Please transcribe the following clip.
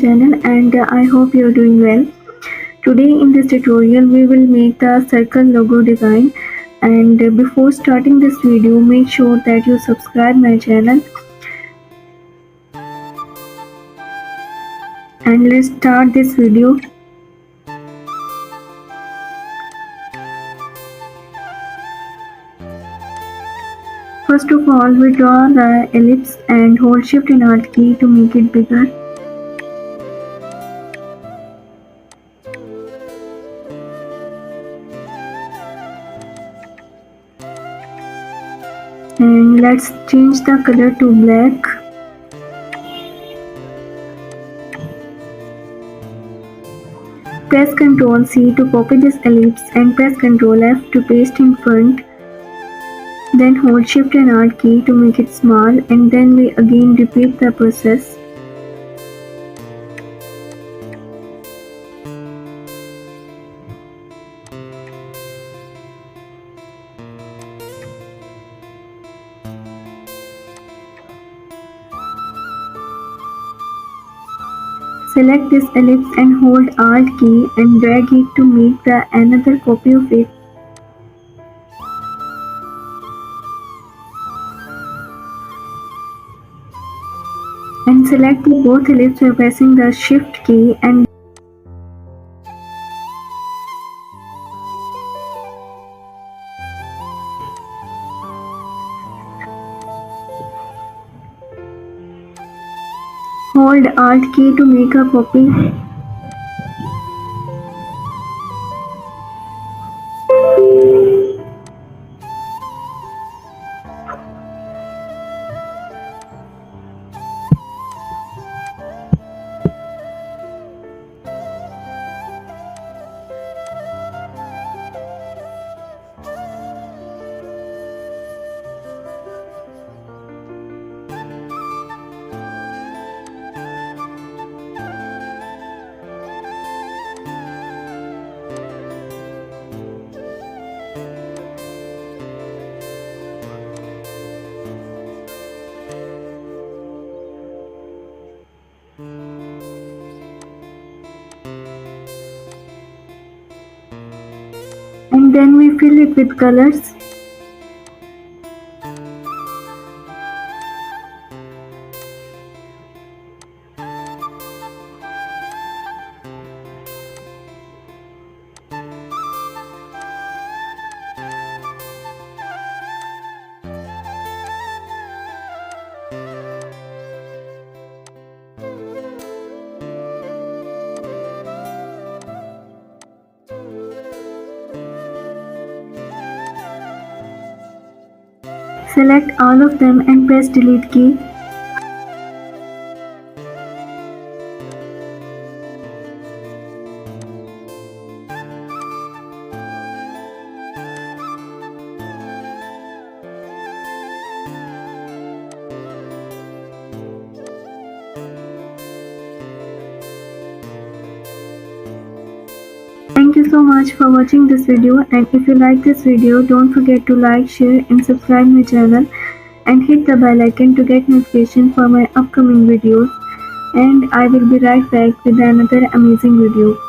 channel, and I hope you're doing well. Today in this tutorial we will make the circle logo design, and before starting this video make sure that you subscribe my channel, and let's start this video. First of all, we draw the ellipse and hold Shift and Alt key to make it bigger. And let's change the color to black. Press Ctrl C to copy this ellipse and press Ctrl F to paste in front. Then hold Shift and Alt key to make it small, and then we again repeat the process. Select this ellipse and hold Alt key and drag it to make the another copy of it. And select the both ellipses by pressing the Shift key and hold Alt key to make a copy. And then we fill it with colors. Select all of them and press Delete key. Thank you so much for watching this video, and if you like this video, don't forget to like, share and subscribe my channel, and hit the bell icon to get notification for my upcoming videos. And I will be right back with another amazing video.